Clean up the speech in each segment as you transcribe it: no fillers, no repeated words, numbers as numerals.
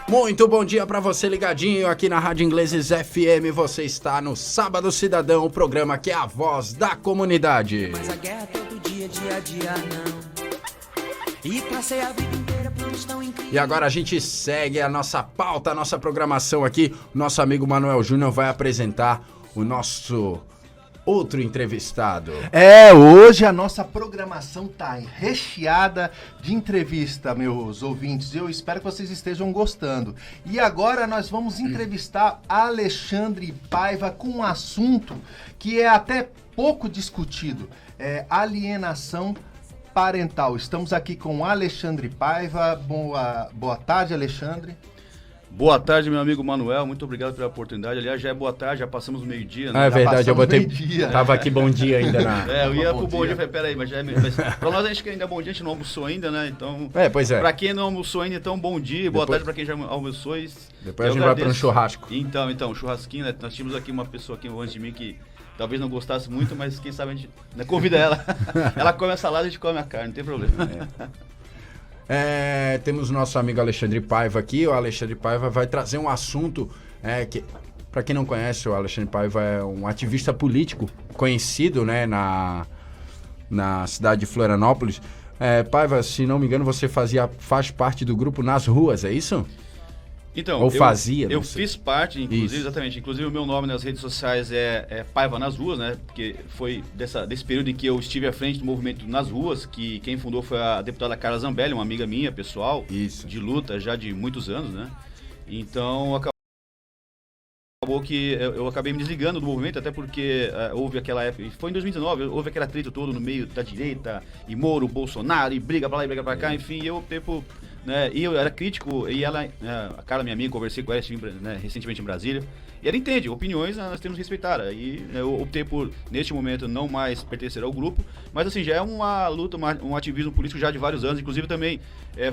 Muito bom dia pra você ligadinho aqui na Rádio Ingleses FM. Você está no Sábado Cidadão, o programa que é a voz da comunidade. Mas a guerra todo dia, dia a dia não. E passei a vida inteira por tão incrível. E agora a gente segue a nossa pauta, a nossa programação aqui. Nosso amigo Manuel Júnior vai apresentar o nosso outro entrevistado. Hoje a nossa programação tá recheada de entrevista, meus ouvintes. Eu espero que vocês estejam gostando. E agora nós vamos entrevistar Alexandre Paiva com um assunto que é até pouco discutido. Alienação parental. Estamos aqui com Alexandre Paiva. Boa tarde, Alexandre. Boa tarde, meu amigo Manuel, muito obrigado pela oportunidade. Aliás, já é boa tarde, já passamos o meio-dia, né? É verdade, eu botei. Meio-dia. Tava aqui bom dia ainda na. Eu ia pro bom dia, falei, peraí, mas já é meio. Pra nós a gente que ainda é bom dia, a gente não almoçou ainda, né? Então. Pois é. Pra quem não almoçou ainda, então bom dia, boa tarde pra quem já almoçou. Depois a gente vai para um churrasco. Então, churrasquinho, né? Nós tínhamos aqui uma pessoa aqui antes de mim que talvez não gostasse muito, mas quem sabe a gente convida ela. Ela come a salada e a gente come a carne, não tem problema. Temos nosso amigo Alexandre Paiva aqui. O Alexandre Paiva vai trazer um assunto que, para quem não conhece, o Alexandre Paiva é um ativista político conhecido, né, na cidade de Florianópolis. Paiva, se não me engano, você faz parte do grupo Nas Ruas, é isso? Então, Ou fazia? Eu fiz parte, inclusive, exatamente. Inclusive, o meu nome nas redes sociais é Paiva nas Ruas, né? Porque foi desse período em que eu estive à frente do movimento Nas Ruas, que quem fundou foi a deputada Carla Zambelli, uma amiga minha, pessoal, de luta já de muitos anos, né? Então, acabou que eu acabei me desligando do movimento, até porque houve aquela época, foi em 2019, houve aquela treta toda no meio da direita, e Moro, Bolsonaro, e briga pra lá e briga pra cá, enfim, eu né, e eu era crítico, e ela, a Carla, minha amiga, conversei com ela, estive, né, recentemente em Brasília, e ela entende, opiniões nós temos que respeitar, aí eu optei por, neste momento, não mais pertencer ao grupo, mas assim, já é uma luta, um ativismo político já de vários anos, inclusive também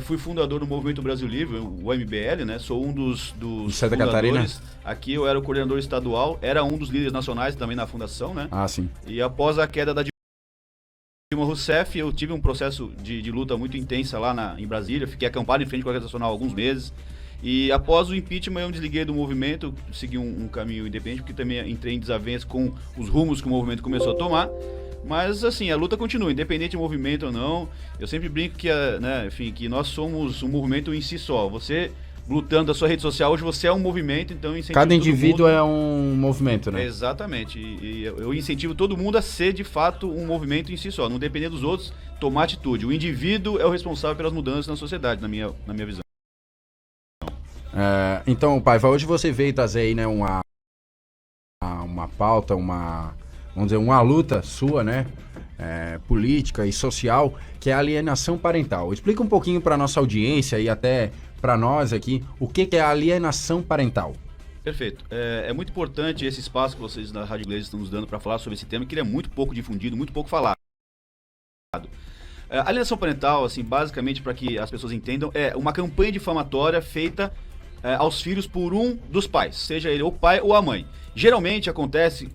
fui fundador do Movimento Brasil Livre, o MBL, né, sou um dos Santa fundadores. Catarina? Aqui eu era o coordenador estadual, era um dos líderes nacionais também na fundação, né? Ah, sim. E após a queda da Dilma Rousseff, eu tive um processo de luta muito intensa lá em Brasília, fiquei acampado em frente ao Congresso Nacional há alguns meses. E após o impeachment eu me desliguei do movimento, segui um caminho independente, porque também entrei em desavença com os rumos que o movimento começou a tomar. Mas assim, a luta continua, independente de movimento ou não. Eu sempre brinco que, que nós somos um movimento em si só. Você lutando a sua rede social, hoje você é um movimento, então eu incentivo cada indivíduo todo mundo. é um movimento, né? Exatamente, e eu incentivo todo mundo a ser de fato um movimento em si só, não depender dos outros, tomar atitude. O indivíduo é o responsável pelas mudanças na sociedade, na minha visão. Então, Paiva, hoje você veio trazer aí, né, uma pauta, vamos dizer, uma luta sua, né, política e social, que é a alienação parental. Explica um pouquinho para nossa audiência e até para nós aqui, o que é a alienação parental? Perfeito. É muito importante esse espaço que vocês na Rádio Inglesa estão nos dando para falar sobre esse tema, que ele é muito pouco difundido, muito pouco falado. A alienação parental, assim, basicamente, para que as pessoas entendam, é uma campanha difamatória feita aos filhos por um dos pais, seja ele o pai ou a mãe. Geralmente acontece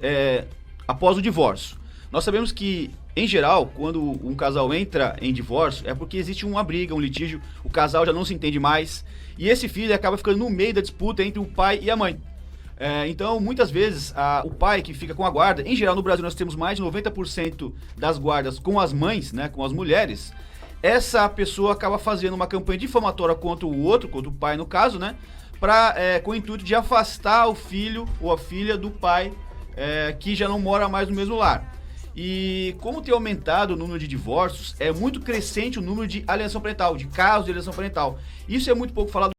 após o divórcio. Nós sabemos que, em geral, quando um casal entra em divórcio, é porque existe uma briga, um litígio, o casal já não se entende mais, e esse filho acaba ficando no meio da disputa entre o pai e a mãe. Então, muitas vezes, o pai que fica com a guarda, em geral no Brasil nós temos mais de 90% das guardas com as mães, né, com as mulheres, essa pessoa acaba fazendo uma campanha difamatória contra o outro, contra o pai no caso, né, com o intuito de afastar o filho ou a filha do pai que já não mora mais no mesmo lar. E como tem aumentado o número de divórcios, é muito crescente o número de alienação parental, de casos de alienação parental. Isso é muito pouco falado.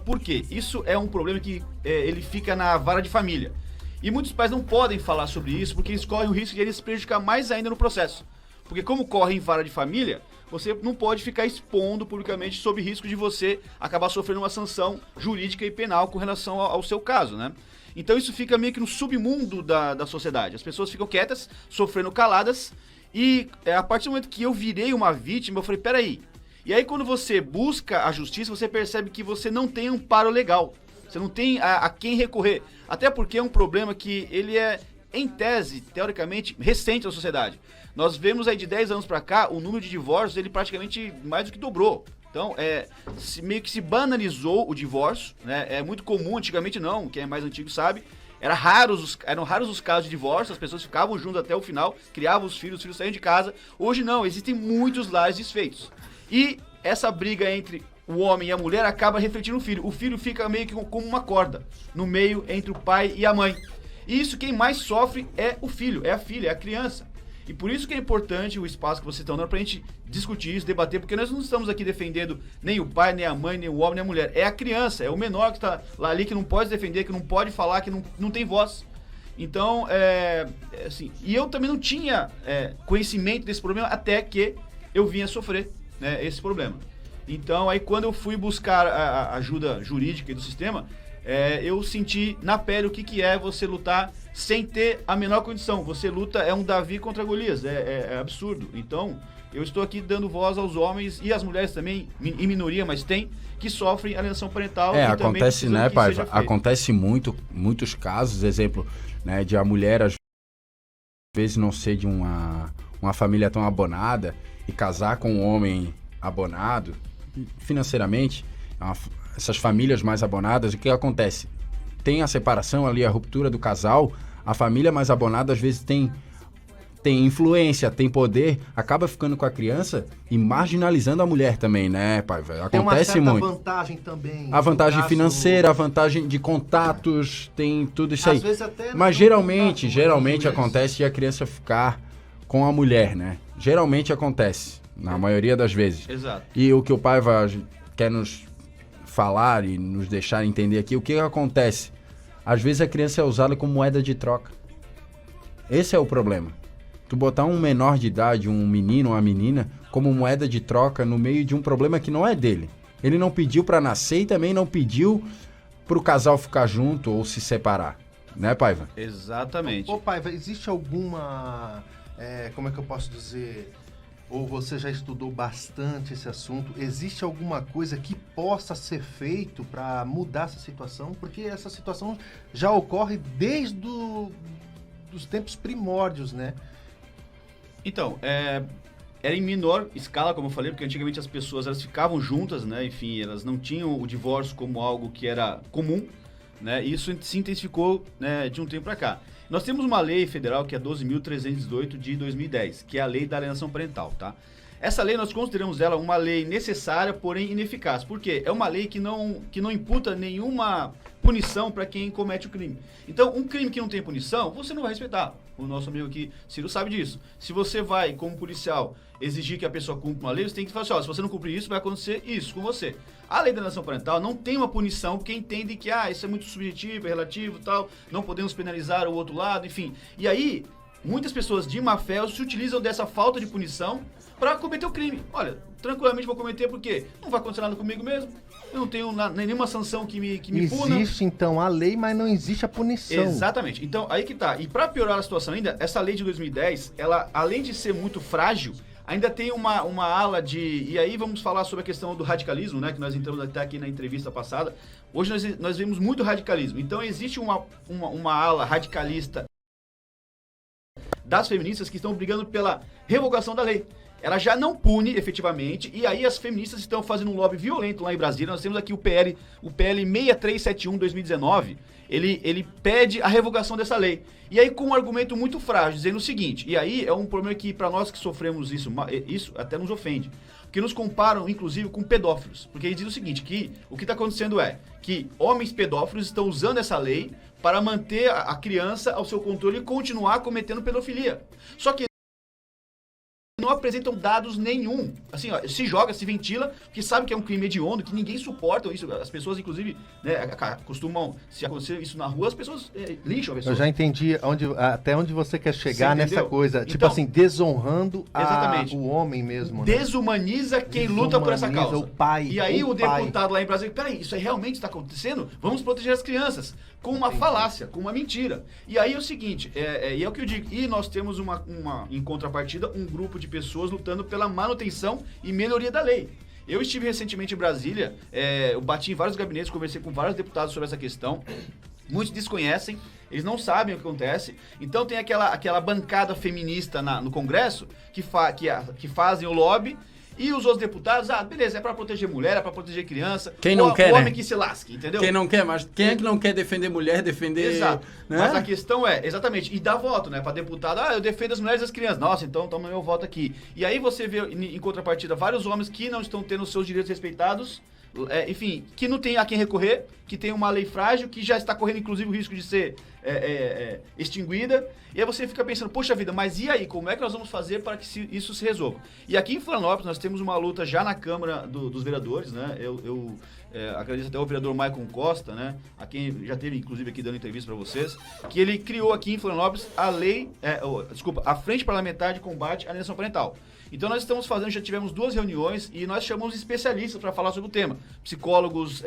Por quê? Isso é um problema que ele fica na vara de família. E muitos pais não podem falar sobre isso porque eles correm o risco de eles se prejudicar mais ainda no processo. Porque como corre em vara de família, você não pode ficar expondo publicamente sob risco de você acabar sofrendo uma sanção jurídica e penal com relação ao seu caso, né? Então isso fica meio que no submundo da sociedade. As pessoas ficam quietas, sofrendo caladas, e a partir do momento que eu virei uma vítima, eu falei, peraí. E aí quando você busca a justiça, você percebe que você não tem amparo legal. Você não tem a quem recorrer. Até porque é um problema que ele é, em tese, teoricamente, recente na sociedade. Nós vemos aí de 10 anos pra cá, o número de divórcios, ele praticamente mais do que dobrou. Então, meio que se banalizou o divórcio, né? É muito comum, antigamente não, quem é mais antigo sabe, eram raros os casos de divórcio, as pessoas ficavam juntas até o final, criavam os filhos saíam de casa. Hoje não, existem muitos lares desfeitos. E essa briga entre o homem e a mulher acaba refletindo no filho. O filho fica meio que como uma corda, no meio entre o pai e a mãe. E isso, quem mais sofre é o filho, é a filha, é a criança. E por isso que é importante o espaço que vocês estão dando pra gente discutir isso, debater, porque nós não estamos aqui defendendo nem o pai, nem a mãe, nem o homem, nem a mulher. É a criança, é o menor que está lá ali, que não pode defender, que não pode falar, que não tem voz. Então, assim, e eu também não tinha conhecimento desse problema até que eu vinha sofrer, né, esse problema. Então, aí quando eu fui buscar a ajuda jurídica do sistema, eu senti na pele o que é você lutar sem ter a menor condição. Você luta, é um Davi contra Golias, é absurdo. Então, eu estou aqui dando voz aos homens e às mulheres também, em minoria, mas tem, que sofrem alienação parental. E acontece, né, Paiva? Acontece muitos casos, exemplo, né, de a mulher às vezes não ser de uma família tão abonada e casar com um homem abonado, financeiramente, essas famílias mais abonadas, o que acontece? Tem a separação ali, a ruptura do casal, a família mais abonada às vezes tem influência, tem poder, acaba ficando com a criança e marginalizando a mulher também, né, pai? Acontece muito. Tem uma certa vantagem também. A vantagem financeira, a vantagem de contatos, tem tudo isso aí. Às vezes até mas geralmente acontece de a criança ficar com a mulher, né? Geralmente acontece, na maioria das vezes. Exato. E o que o Paiva quer nos falar e nos deixar entender aqui, o que acontece? Às vezes a criança é usada como moeda de troca. Esse é o problema. Tu botar um menor de idade, um menino ou uma menina, como moeda de troca no meio de um problema que não é dele. Ele não pediu pra nascer e também não pediu pro casal ficar junto ou se separar. Né, Paiva? Exatamente. Ô, Paiva, existe alguma... como é que eu posso dizer... Ou você já estudou bastante esse assunto, existe alguma coisa que possa ser feito para mudar essa situação? Porque essa situação já ocorre desde os tempos primórdios, né? Então, era em menor escala, como eu falei, porque antigamente as pessoas elas ficavam juntas, né? Enfim, elas não tinham o divórcio como algo que era comum, né? E isso se intensificou, né, de um tempo para cá. Nós temos uma lei federal que é 12.318 de 2010, que é a lei da alienação parental, tá? Essa lei nós consideramos ela uma lei necessária, porém ineficaz. Por quê? É uma lei que não imputa nenhuma punição para quem comete o crime. Então, um crime que não tem punição, você não vai respeitar. O nosso amigo aqui, Ciro, sabe disso. Se você vai, como policial, exigir que a pessoa cumpra uma lei, você tem que falar assim, ó, se você não cumprir isso, vai acontecer isso com você. A lei da alienação parental não tem uma punição, porque entende que, isso é muito subjetivo, é relativo, tal, não podemos penalizar o outro lado, enfim. E aí, muitas pessoas de má fé se utilizam dessa falta de punição para cometer o crime. Olha, tranquilamente vou cometer porque não vai acontecer nada comigo mesmo, eu não tenho nenhuma sanção que me puna. Existe, então, a lei, mas não existe a punição. Exatamente. Então, aí que tá. E para piorar a situação ainda, essa lei de 2010, ela, além de ser muito frágil, ainda tem uma ala de... E aí vamos falar sobre a questão do radicalismo, né? Que nós entramos até aqui na entrevista passada. Hoje nós vemos muito radicalismo. Então existe uma ala radicalista das feministas que estão brigando pela revogação da lei. Ela já não pune efetivamente, e aí as feministas estão fazendo um lobby violento lá em Brasília. Nós temos aqui o PL 6371/2019, ele pede a revogação dessa lei. E aí com um argumento muito frágil, dizendo o seguinte, e aí é um problema que para nós que sofremos isso até nos ofende, porque nos comparam inclusive com pedófilos, porque ele diz o seguinte, que o que está acontecendo é que homens pedófilos estão usando essa lei para manter a criança ao seu controle e continuar cometendo pedofilia. Só que não apresentam dados nenhum. Assim, ó, se joga, se ventila, porque sabe que é um crime hediondo, que ninguém suporta isso. As pessoas, inclusive, né, costumam, se acontecer isso na rua, as pessoas lixam a pessoa. Eu já entendi até onde você quer chegar nessa coisa. Então, tipo assim, desonrando o homem mesmo. Né? Desumaniza quem luta por essa causa. O pai. E aí o deputado lá em Brasília, peraí, isso aí realmente está acontecendo? Vamos proteger as crianças. Com uma falácia, com uma mentira. E aí é o seguinte, e é o que eu digo, e nós temos em contrapartida, um grupo de pessoas lutando pela manutenção e melhoria da lei. Eu estive recentemente em Brasília, eu bati em vários gabinetes, conversei com vários deputados sobre essa questão. Muitos desconhecem, eles não sabem o que acontece. Então tem aquela bancada feminista no Congresso que fazem o lobby E os outros deputados, beleza, é pra proteger mulher, é pra proteger criança. Quem não quer, o homem né? que se lasque, entendeu? Quem não quer, mas quem é que não quer defender mulher, defender... Exato. Né? Mas a questão é, exatamente, e dá voto, né? Pra deputado, eu defendo as mulheres e as crianças. Nossa, então toma meu voto aqui. E aí você vê, em contrapartida, vários homens que não estão tendo os seus direitos respeitados, enfim, que não tem a quem recorrer, que tem uma lei frágil, que já está correndo, inclusive, o risco de ser extinguida. E aí você fica pensando, poxa vida, mas e aí? Como é que nós vamos fazer para que isso se resolva? E aqui em Florianópolis nós temos uma luta já na Câmara dos Vereadores, né? Eu agradeço até ao vereador Maicon Costa, né? A quem já teve, inclusive, aqui dando entrevista para vocês, que ele criou aqui em Florianópolis a Frente Parlamentar de Combate à Alienação Parental. Então nós estamos fazendo, já tivemos 2 reuniões e nós chamamos especialistas para falar sobre o tema. Psicólogos,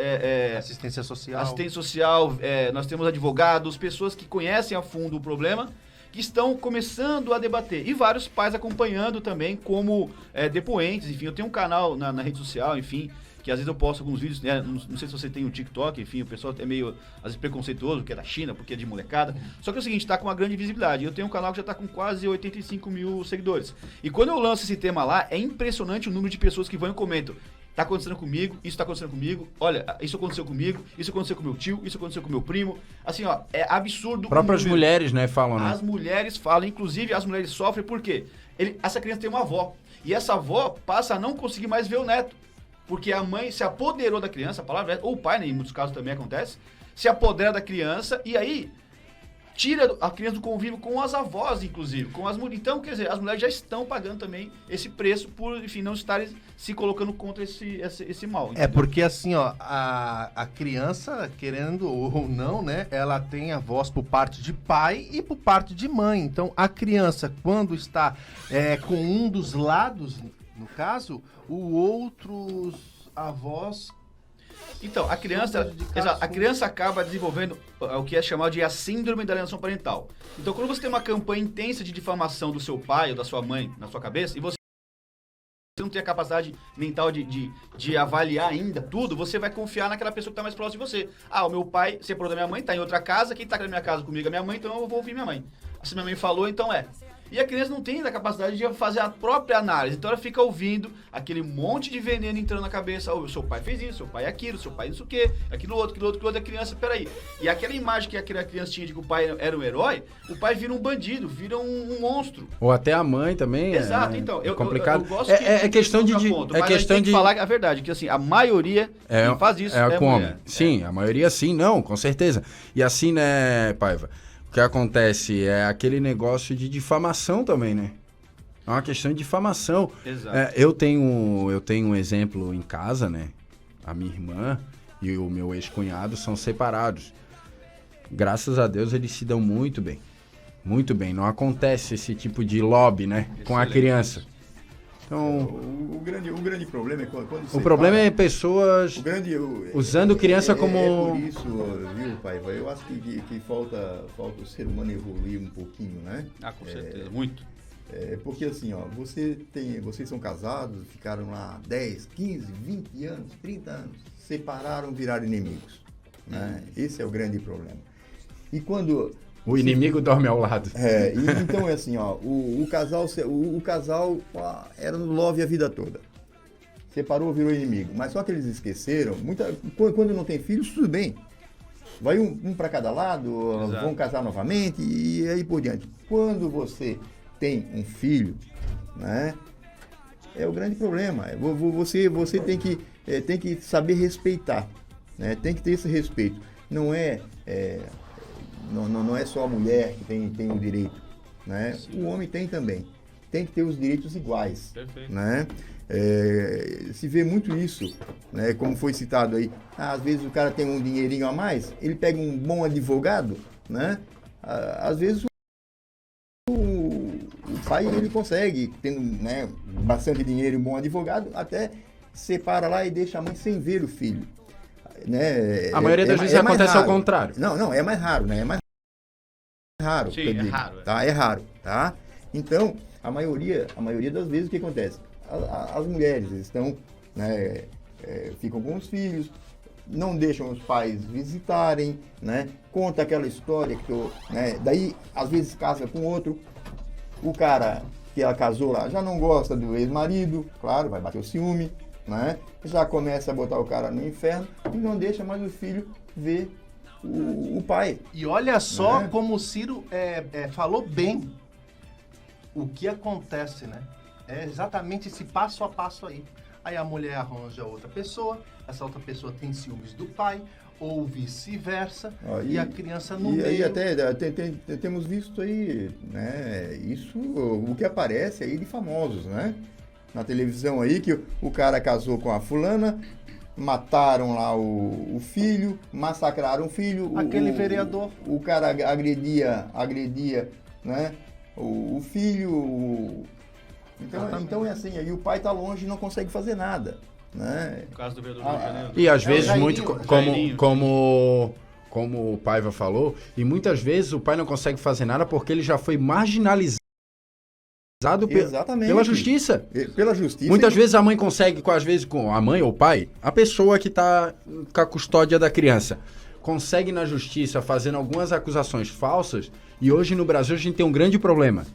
assistência social. Assistente social, nós temos advogados, pessoas que conhecem a fundo o problema, que estão começando a debater. E vários pais acompanhando também como depoentes. Enfim, eu tenho um canal na rede social, enfim, que às vezes eu posto alguns vídeos, né? Não sei se você tem um TikTok, enfim, o pessoal é meio, às vezes, preconceituoso, porque é da China, porque é de molecada. Só que é o seguinte, tá com uma grande visibilidade. Eu tenho um canal que já tá com quase 85 mil seguidores. E quando eu lanço esse tema lá, é impressionante o número de pessoas que vão e comentam. Tá acontecendo comigo, isso tá acontecendo comigo, olha, isso aconteceu comigo, isso aconteceu com meu tio, isso aconteceu com meu primo. Assim, ó, é absurdo. Próprias mulheres, né, falam, né? As mulheres falam, inclusive as mulheres sofrem porque essa criança tem uma avó. E essa avó passa a não conseguir mais ver o neto. Porque a mãe se apoderou da criança, a palavra é, ou o pai, né, em muitos casos também acontece, se apodera da criança e aí tira a criança do convívio com as avós, inclusive, com as mulheres. Então, quer dizer, as mulheres já estão pagando também esse preço por, enfim, não estarem se colocando contra esse mal. Entendeu? Porque assim, ó, a criança, querendo ou não, né, ela tem a voz por parte de pai e por parte de mãe. Então, a criança, quando está com um dos lados, no caso, outros avós... Então, a criança acaba desenvolvendo o que é chamado de a síndrome da alienação parental. Então, quando você tem uma campanha intensa de difamação do seu pai ou da sua mãe na sua cabeça, e você não tem a capacidade mental de avaliar ainda tudo, você vai confiar naquela pessoa que está mais próxima de você. O meu pai separou da minha mãe, está em outra casa, quem está na minha casa comigo é minha mãe, então eu vou ouvir minha mãe. Se minha mãe falou, então é. E a criança não tem a capacidade de fazer a própria análise. Então ela fica ouvindo aquele monte de veneno entrando na cabeça. O seu pai fez isso, seu pai é aquilo, seu pai não sei o quê, aquilo outro, a criança, peraí. E aquela imagem que aquela criança tinha de que o pai era um herói, o pai vira um bandido, vira um monstro. Ou até a mãe também. Exato, então. É complicado. Eu gosto é questão de... mas a gente tem que falar a verdade, que assim, a maioria quem faz isso é com mulher. homem. Sim, a maioria sim, não, com certeza. E assim, né, Paiva? O que acontece é aquele negócio de difamação também, né? É uma questão de difamação. Exato. Eu tenho um exemplo em casa, né? A minha irmã e o meu ex-cunhado são separados. Graças a Deus eles se dão muito bem. Muito bem. Não acontece esse tipo de lobby, né? Excelente. Com a criança. Então, o grande problema é quando o problema é pessoas usando criança como... É por isso, viu, Paiva? Eu acho que falta o ser humano evoluir um pouquinho, né? Com certeza, muito. Porque assim, ó, vocês são casados, ficaram lá 10, 15, 20 anos, 30 anos, separaram, viraram inimigos, né? Esse é o grande problema. E quando... O inimigo dorme ao lado. Então é assim, ó, o casal era no love a vida toda. Separou, virou inimigo. Mas só que eles esqueceram, quando não tem filhos, tudo bem. Vai um para cada lado, Exato. Vão casar novamente e aí por diante. Quando você tem um filho, né, é o grande problema. Você tem que saber respeitar, né? Tem que ter esse respeito. Não é só a mulher que tem o direito, né? O homem tem também. Tem que ter os direitos iguais. Perfeito. Né? Se vê muito isso, né? Como foi citado aí. Às vezes o cara tem um dinheirinho a mais, ele pega um bom advogado, né? Às vezes o pai ele consegue, tendo, né, bastante dinheiro e um bom advogado, até separa lá e deixa a mãe sem ver o filho. Né? A maioria das vezes acontece ao contrário. Não, é mais raro, né? É mais raro. Sim, é raro. Tá? É raro, tá? Então, a maioria das vezes o que acontece? As mulheres estão, né, ficam com os filhos, não deixam os pais visitarem, né? Conta aquela história né? Daí, às vezes, casa com outro. O cara que ela casou lá, já não gosta do ex-marido, claro, vai bater o ciúme, né? Já começa a botar o cara no inferno e não deixa mais o filho ver o pai. E olha só Né? como o Ciro falou bem o que acontece, né? É exatamente esse passo a passo aí. Aí a mulher arranja outra pessoa, essa outra pessoa tem ciúmes do pai, ou vice-versa, Ó, e a criança no E aí meio... até temos visto aí, né, isso, o que aparece aí de famosos, né? Na televisão aí, que o cara casou com a fulana, mataram lá o filho, massacraram o filho. Aquele vereador. O cara agredia, né, o filho. Então é assim, aí o pai tá longe e não consegue fazer nada, né? No caso do vereador do Rio de Janeiro. E às É, vezes, o Jairinho, muito né? Jairinho. como o Paiva falou, e muitas vezes o pai não consegue fazer nada porque ele já foi marginalizado Exatamente. pela justiça. Pela justiça. Muitas vezes a mãe consegue, às vezes com a mãe ou o pai, a pessoa que está com a custódia da criança, consegue na justiça fazendo algumas acusações falsas, e hoje no Brasil a gente tem um grande problema.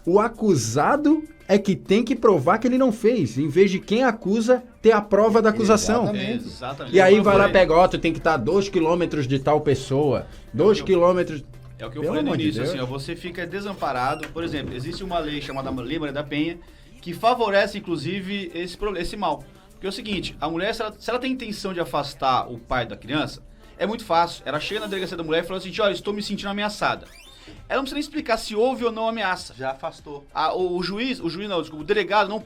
O acusado é que tem que provar que ele não fez, em vez de quem acusa ter a prova da acusação. Exatamente. Exatamente. E aí Eu vai lá, falei- pega, ó, tu tem que estar a 2 quilômetros de tal pessoa, 2 quilômetros... É o que eu Pelo falei no amor de início, Deus. assim, ó, você fica desamparado. Por exemplo, existe uma lei chamada Lei Maria da Penha que favorece, inclusive, esse mal. Porque é o seguinte, a mulher, se ela tem intenção de afastar o pai da criança, é muito fácil. Ela chega na delegacia da mulher e fala assim, olha, estou me sentindo ameaçada. Ela não precisa nem explicar se houve ou não ameaça. Já afastou. O delegado não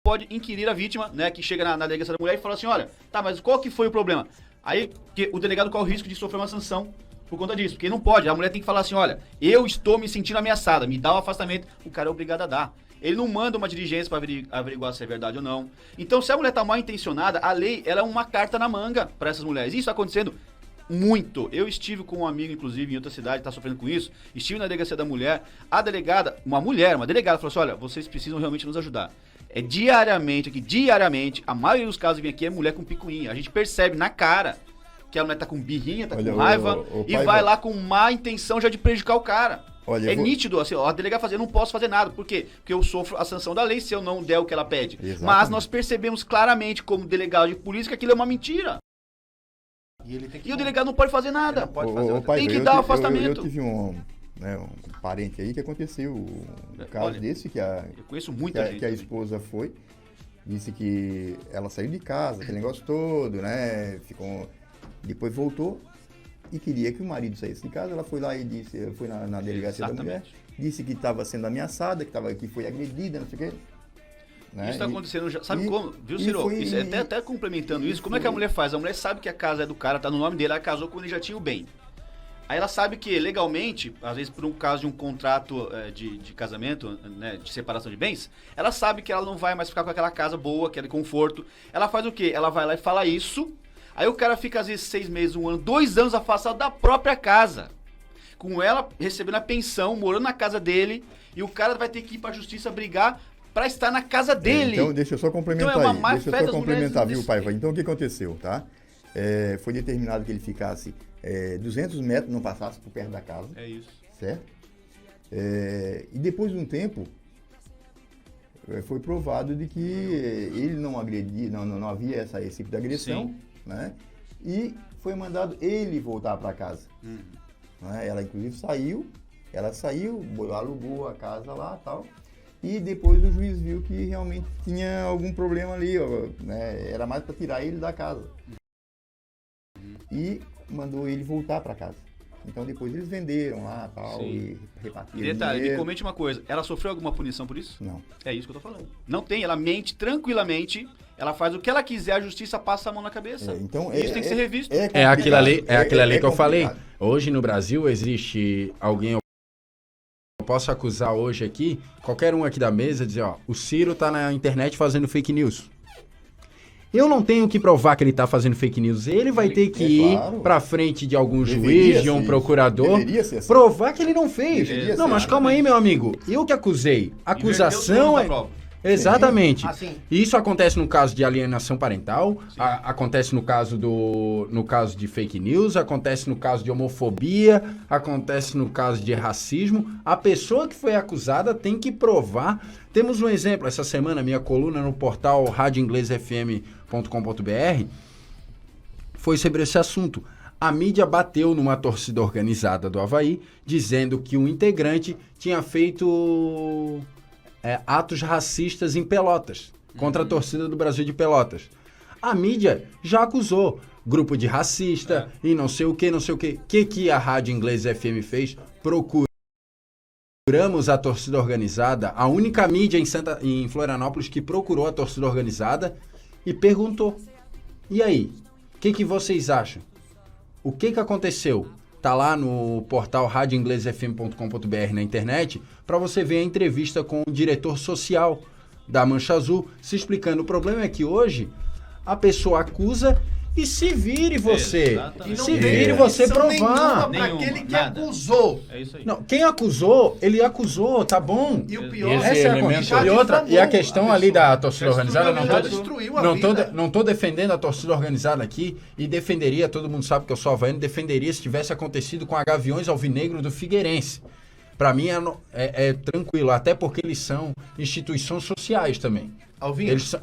pode inquirir a vítima, né, que chega na delegacia da mulher e fala assim, olha, tá, mas qual que foi o problema? Aí, que o delegado corre o risco de sofrer uma sanção por conta disso, porque não pode, a mulher tem que falar assim, olha, eu estou me sentindo ameaçada, me dá o afastamento, o cara é obrigado a dar. Ele não manda uma diligência para averiguar se é verdade ou não. Então, se a mulher tá mal intencionada, a lei, ela é uma carta na manga para essas mulheres. Isso tá acontecendo muito. Eu estive com um amigo, inclusive, em outra cidade, tá sofrendo com isso. Estive na delegacia da mulher. A delegada, uma delegada, falou assim, olha, vocês precisam realmente nos ajudar. Diariamente, a maioria dos casos que vem aqui é mulher com picuinha. A gente percebe na cara que a mulher tá com birrinha, tá Olha, com raiva, o e pai vai vai- lá com má intenção já de prejudicar o cara. Olha, É eu vou- nítido, assim, ó, a delegada fazer, eu não posso fazer nada. Por quê? Porque eu sofro a sanção da lei se eu não der o que ela pede. Exatamente. Mas nós percebemos claramente, como delegado de polícia, que aquilo é uma mentira. E ele tem que... E o delegado não pode fazer nada. Ele não pode fazer outra- pai, Tem que eu dar ti- o afastamento. Eu tive um parente aí que aconteceu um caso Olha, desse, que a Eu conheço muita gente. que a também. esposa foi, disse que ela saiu de casa, aquele negócio todo, né? Depois voltou e queria que o marido saísse de casa. Ela foi lá e disse, foi na delegacia da mulher, Exatamente. disse que estava sendo ameaçada, que foi agredida, não sei o quê. Né? Isso tá acontecendo já. Sabe e- como? Viu, e Ciro? foi- Isso é até complementando isso. Como é que a mulher faz? A mulher sabe que a casa é do cara, tá no nome dele, ela casou quando ele já tinha o bem. Aí ela sabe que legalmente, às vezes por um caso de um contrato de casamento, né, de separação de bens, ela sabe que ela não vai mais ficar com aquela casa boa, aquele conforto. Ela faz o quê? Ela vai lá e fala isso. Aí o cara fica às vezes 6 meses, 1 ano, 2 anos afastado da própria casa. Com ela recebendo a pensão, morando na casa dele, e o cara vai ter que ir pra justiça brigar pra estar na casa dele. Então, deixa eu só complementar Então é uma aí. má Deixa eu fé só das complementar, mulheres viu, Paiva? Então, o que aconteceu, tá? Foi determinado que ele ficasse 200 metros, não passasse por perto da casa, É isso. certo? E depois de um tempo, foi provado de que ele não agredia, não havia esse tipo de agressão, Sim. né? E foi mandado ele voltar para casa. Né? Ela, inclusive, saiu, alugou a casa lá e tal. E depois o juiz viu que realmente tinha algum problema ali, ó, né? Era mais para tirar ele da casa. E mandou ele voltar para casa. Então depois eles venderam lá tal, Sim. e repartiram E detalhe, me dinheiro. comente uma coisa, ela sofreu alguma punição por isso? Não. É isso que eu tô falando. Não tem, ela mente tranquilamente, ela faz o que ela quiser, a justiça passa a mão na cabeça. Então, Isso tem que ser revisto. É aquilo ali, que eu falei. complicado. Hoje no Brasil existe alguém, eu posso acusar hoje aqui, qualquer um aqui da mesa, dizer, ó, o Ciro tá na internet fazendo fake news. Eu não tenho que provar que ele tá fazendo fake news. Ele vai ter que ir claro. pra frente de algum Deveria juiz, de um ser procurador, Deveria ser assim. provar que ele não fez. Deveria Não, ser, mas calma aí, meu amigo. Eu que acusei. Acusação Inverteu é... tudo na prova. Exatamente. Assim. Isso acontece no caso de alienação parental, acontece no caso de fake news, acontece no caso de homofobia, acontece no caso de racismo. A pessoa que foi acusada tem que provar. Temos um exemplo, essa semana, minha coluna no portal radioinglesfm.com.br foi sobre esse assunto. A mídia bateu numa torcida organizada do Avaí, dizendo que um integrante tinha feito atos racistas em Pelotas, contra a torcida do Brasil de Pelotas. A mídia já acusou grupo de racista e não sei o que, não sei o que. O que a Rádio Inglês FM fez? Procuramos a torcida organizada, a única mídia em Florianópolis que procurou a torcida organizada e perguntou: e aí, o que vocês acham? O que aconteceu? Tá lá no portal radioinglesfm.com.br na internet para você ver a entrevista com o diretor social da Mancha Azul, se explicando. O problema é que hoje a pessoa acusa e se vire você. Exatamente. Se vire você provar. Para aquele que nada. acusou. É isso aí. Não, quem acusou, ele acusou, tá bom. E o pior Essa é a condição. E outra, e a questão ali da torcida organizada, não tô defendendo a torcida organizada aqui e defenderia, todo mundo sabe que eu sou havaiano, defenderia se tivesse acontecido com a Gaviões Alvinegro do Figueirense. Para mim é tranquilo, até porque eles são instituições sociais também. Alvinho. Eles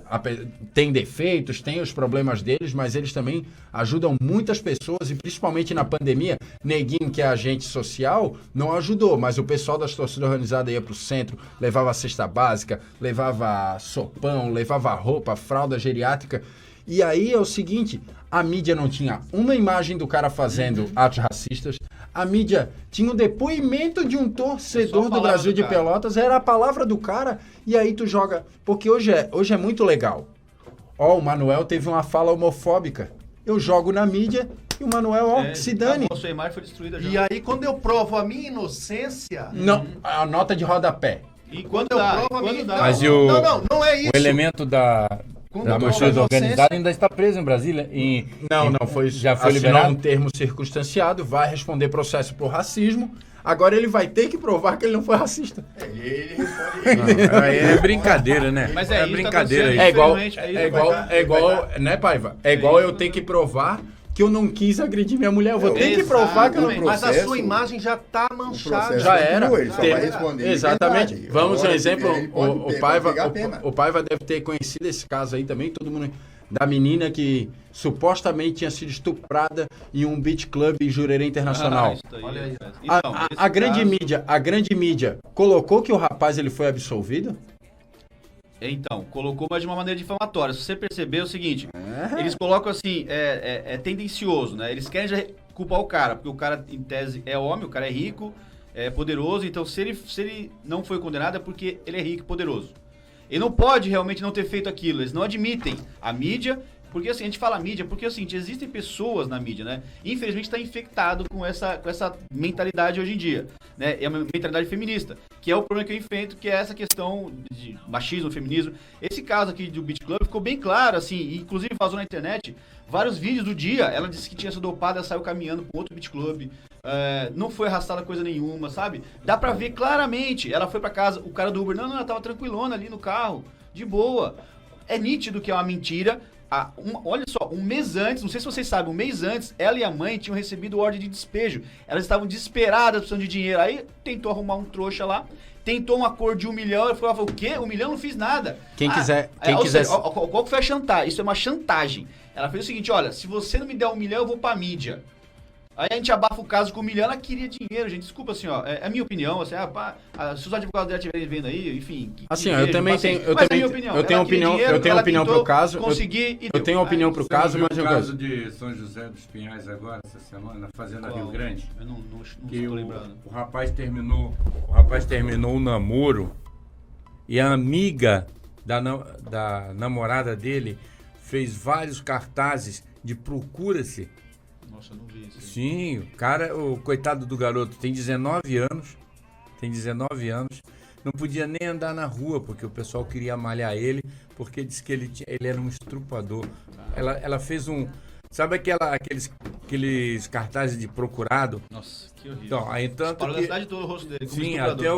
têm defeitos, têm os problemas deles, mas eles também ajudam muitas pessoas e principalmente na pandemia, Neguinho, que é agente social, não ajudou, mas o pessoal das torcidas organizadas ia pro centro, levava cesta básica, levava sopão, levava roupa, fralda geriátrica. E aí é o seguinte, a mídia não tinha uma imagem do cara fazendo atos racistas, a mídia tinha um depoimento de um torcedor do Brasil de Pelotas, era a palavra do cara, e aí tu joga... Porque hoje é muito legal. O Manuel teve uma fala homofóbica. Eu jogo na mídia e o Manuel, que se dane. A sua imagem foi destruída já. E aí, quando eu provo a minha inocência... Não, a nota de rodapé. E quando eu dá, provo a minha... Mas Não é isso. o elemento da torcida organizada ainda está preso em Brasília. Já foi liberado? Um termo circunstanciado, vai responder processo por racismo. Agora ele vai ter que provar que ele não foi racista. Ele responde. Aí é brincadeira, né? Mas é isso brincadeira tá aí. É igual, né, Paiva? É igual eu ter que provar que eu não quis agredir minha mulher. Eu vou ter que provar que eu não... Mas a sua imagem já tá manchada. Já era. Ele só vai responder. Exatamente. Verdade. Vamos Agora, um exemplo. ele pode pegar a pena. O Paiva deve ter conhecido esse caso aí também, todo mundo... Da menina que supostamente tinha sido estuprada em um beach club em Jurerê Internacional. Olha aí. A grande mídia colocou que o rapaz ele foi absolvido? Então, colocou, mas de uma maneira difamatória. Se você perceber, é o seguinte, eles colocam assim, é tendencioso, né? Eles querem já culpar o cara, porque o cara, em tese, é homem, o cara é rico, é poderoso, então se ele não foi condenado é porque ele é rico e poderoso. Ele não pode realmente não ter feito aquilo, eles não admitem. A mídia, porque assim, a gente fala mídia, porque assim, existem pessoas na mídia, né? Infelizmente está infectado com essa mentalidade hoje em dia, né? É uma mentalidade feminista, que é o problema que eu enfrento, que é essa questão de machismo, feminismo. Esse caso aqui do Beach Club ficou bem claro, assim, inclusive vazou na internet vários vídeos do dia. Ela disse que tinha sido dopada, saiu caminhando para outro Beach Club. Não foi arrastada coisa nenhuma, sabe? Dá pra ver claramente. Ela foi pra casa, o cara do Uber, não, ela tava tranquilona ali no carro, de boa. É nítido que é uma mentira. Olha só, um mês antes, não sei se vocês sabem, um mês antes, ela e a mãe tinham recebido ordem de despejo. Elas estavam desesperadas, precisando de dinheiro. Aí tentou arrumar um trouxa lá, tentou um acordo de 1 milhão. Ela falou, o quê? 1 milhão? Não fiz nada. Quem quiser... Qual que foi a chantagem? Isso é uma chantagem. Ela fez o seguinte, olha, se você não me der 1 milhão, eu vou pra mídia. Aí a gente abafa o caso com 1 milhão, ela queria dinheiro, gente. Desculpa, assim, ó, é a minha opinião, assim, se os advogados dela estiverem vendo aí, enfim... Assim, eu também tenho... Eu tenho opinião pro caso. Eu tenho opinião pro caso, mas... O caso de São José dos Pinhais agora, essa semana, na Fazenda Rio Grande. Eu não que tô lembrando. O rapaz terminou o namoro e a amiga da namorada dele fez vários cartazes de procura-se. Nossa, eu não vi isso. Sim, o coitado do garoto tem 19 anos, não podia nem andar na rua, porque o pessoal queria malhar ele, porque disse que ele era um estrupador. Ela fez sabe aqueles cartazes de procurado? Nossa, que horrível. Então, aí tanto parou da cidade toda o rosto dele, como sim, estuprador. até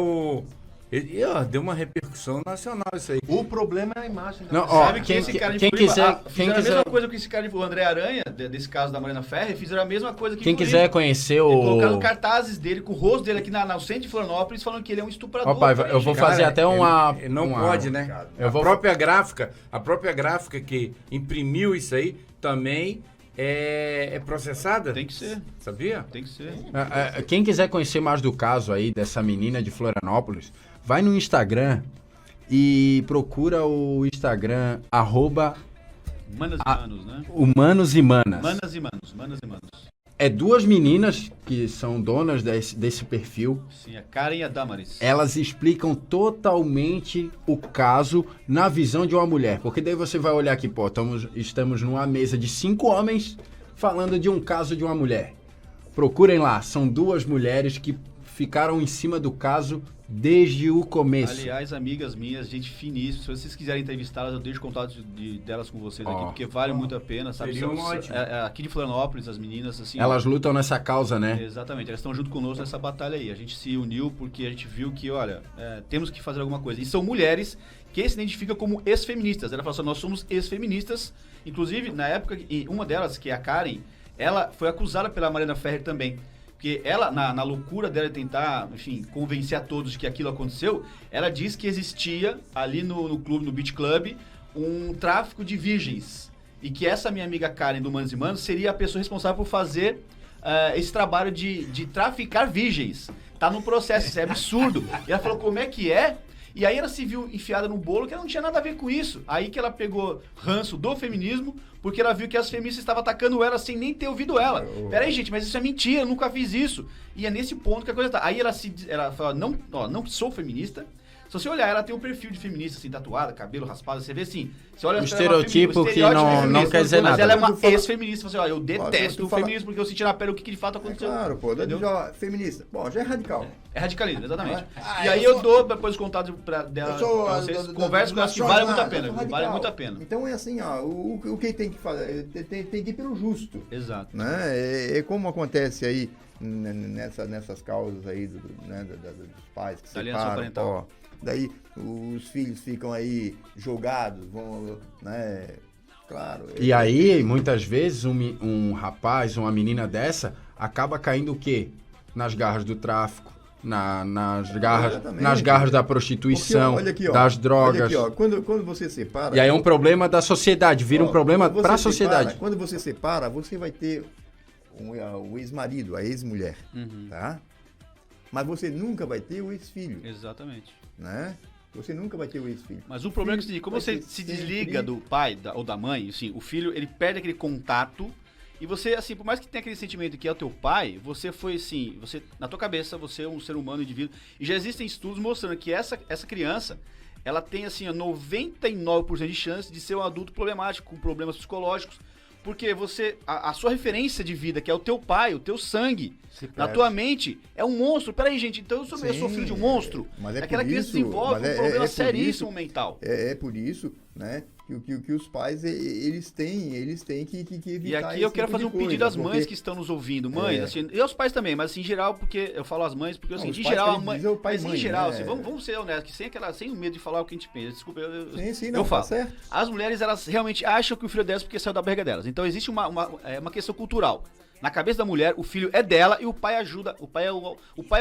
Deu uma repercussão nacional isso aí. O problema é a imagem. Não, ó, Sabe que esse cara de quem Floripa, quiser- fizeram quem a quiser- mesma coisa que esse cara de o André Aranha, desse caso da Mariana Ferrer, fizeram a mesma coisa que Quem quiser conhecer o... colocaram cartazes dele com o rosto dele aqui no centro de Florianópolis falando que ele é um estuprador. Ó, Paiva, eu vou fazer até uma... Ele não uma- pode, né? Eu vou- A própria gráfica que imprimiu isso aí também é processada. Tem que ser. Sabia? Tem que ser. Quem quiser conhecer mais do caso aí dessa menina de Florianópolis, vai no Instagram e procura o Instagram Manas e manos, né? @humanos e manas. Manas e manos, manas e manos. É duas meninas que são donas desse perfil. Sim, a Karen e a Damaris. Elas explicam totalmente o caso na visão de uma mulher. Porque daí você vai olhar aqui, pô, estamos numa mesa de 5 homens falando de um caso de uma mulher. Procurem lá, são duas mulheres que ficaram em cima do caso desde o começo. Aliás, amigas minhas, gente finíssima. Se vocês quiserem entrevistá-las, eu deixo contato delas com vocês aqui, porque vale muito a pena, sabe? Seria um ótimo. Aqui de Florianópolis, as meninas, assim... Elas lutam nessa causa, né? Exatamente, elas estão junto conosco nessa batalha aí. A gente se uniu porque a gente viu que, olha, temos que fazer alguma coisa. E são mulheres que se identificam como ex-feministas. Ela falou assim, nós somos ex-feministas. Inclusive, na época, uma delas, que é a Karen, ela foi acusada pela Mariana Ferrer também. Porque ela, na loucura dela de tentar, enfim, convencer a todos de que aquilo aconteceu, ela diz que existia ali no clube, no Beach Club, um tráfico de virgens. E que essa minha amiga Karen do Manos e Manos seria a pessoa responsável por fazer esse trabalho de traficar virgens. Tá no processo, isso é absurdo. E ela falou, como é que é? E aí ela se viu enfiada no bolo que ela não tinha nada a ver com isso. Aí que ela pegou ranço do feminismo, porque ela viu que as feministas estavam atacando ela sem nem ter ouvido ela. Peraí, gente, mas isso é mentira, eu nunca fiz isso. E é nesse ponto que a coisa tá. Aí ela fala, não sou feminista. Se você olhar, ela tem um perfil de feminista, assim, tatuada, cabelo raspado, você vê assim, você olha... O estereotipo que não quer dizer mas nada. ela é uma ex-feminista, você olha, eu detesto tu o fala- feminismo, porque eu senti na pele o que de fato É aconteceu. claro, pô. Entendeu? Feminista. Bom, já é radical. É radicalismo, exatamente. Ah, e aí eu eu dou depois o contato dela pra vocês. Conversa com elas que vale muito a pena, viu? Vale muito a pena. Então é assim, ó, o que tem que fazer? Tem que ir pelo justo. Exato. Né? É como acontece aí nessas causas aí dos pais que Da aliança separam, parental. ó, daí os filhos ficam aí jogados, vão, né? Claro. E aí, muitas vezes, um rapaz, uma menina dessa, acaba caindo o quê? Nas garras do tráfico, nas Exatamente. garras da prostituição, Porque, olha aqui, ó, das drogas. Olha aqui, ó, quando você separa... E aí é um problema da sociedade, vira um problema Quando para a você sociedade. separa, quando você separa, você vai ter o ex-marido, a ex-mulher, tá? Mas você nunca vai ter o ex-filho, Exatamente. né? Você nunca vai ter o ex-filho. Mas o problema é que assim, como Vai você ter se sempre- desliga do pai ou da mãe, assim, o filho, ele perde aquele contato e você, assim, por mais que tenha aquele sentimento que é o teu pai, você foi, assim, você, na tua cabeça, você é um ser humano, indivíduo, e já existem estudos mostrando que essa criança, ela tem, assim, 99% de chance de ser um adulto problemático, com problemas psicológicos, porque você, a sua referência de vida, que é o teu pai, o teu sangue, na perde. tua mente, é um monstro. Peraí, gente, então eu sou Sim, filho de um monstro? mas é Aquela por criança isso- desenvolve mas um é problema por seríssimo isso- mental. É por isso, né, que os pais, eles têm que evitar E aqui esse eu quero tipo fazer de um pedido coisa, às mães porque- que estão nos ouvindo. Mães, É. assim, e aos pais também, mas assim, em geral, porque eu falo às mães, porque Não, assim, os em pais geral, que a ele mãe. diz é o pai e Mas em mãe, geral, né? assim, vamos ser honestos, sem o medo de falar o que a gente pensa. Desculpa, Sim, eu não, falo. tá certo. As mulheres, elas realmente acham que o filho é delas porque saiu da barriga delas. Então existe uma questão cultural. Na cabeça da mulher, o filho é dela e o pai ajuda. O pai é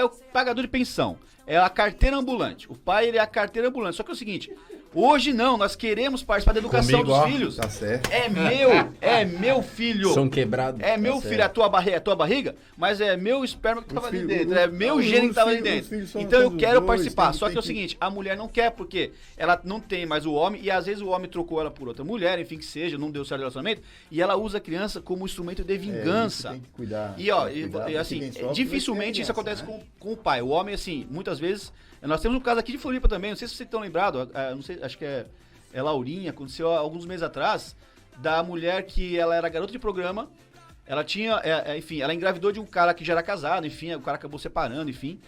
o pagador de pensão. É a carteira ambulante. O pai, ele é a carteira ambulante. Só que é o seguinte, hoje não, nós queremos participar da educação Comigo, dos ó, filhos. Tá certo. É meu filho. São quebrados. É meu certo. filho, é a tua barriga, mas é meu esperma que tava ali filhos- dentro, é meu os gene que tava ali filhos- os dentro. filhos são- Então eu são dos quero dois, participar. tem Só que é o que- seguinte, a mulher não quer porque ela não tem mais o homem e às vezes o homem trocou ela por outra mulher, enfim que seja, não deu certo relacionamento, e ela usa a criança como instrumento de vingança. Tem que cuidar. E ó, tem que cuidar, e porque assim, quem sofre dificilmente vai isso ser a acontece criança, né? com o pai. O homem, assim, muitas vezes. Nós temos um caso aqui de Floripa também, não sei se vocês estão lembrados, não sei, acho que é Laurinha, aconteceu há alguns meses atrás, da mulher que ela era garota de programa, ela tinha, enfim, ela engravidou de um cara que já era casado, enfim, o cara acabou separando, enfim.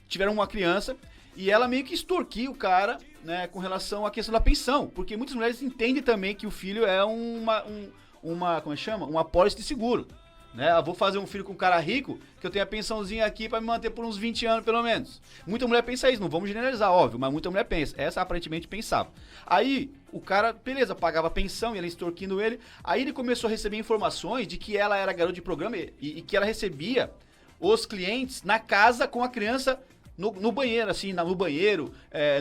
Tiveram uma criança e ela meio que extorquiu o cara, né, com relação à questão da pensão, porque muitas mulheres entendem também que o filho é como é que chama? Uma apólice de seguro. Né? Eu vou fazer um filho com um cara rico, que eu tenho a pensãozinha aqui pra me manter por uns 20 anos, pelo menos. Muita mulher pensa isso, não vamos generalizar, óbvio, mas muita mulher pensa. Essa aparentemente pensava. Aí, o cara, beleza, pagava pensão e ela extorquindo ele. Aí ele começou a receber informações de que ela era garota de programa e que ela recebia os clientes na casa com a criança no banheiro, assim, no banheiro,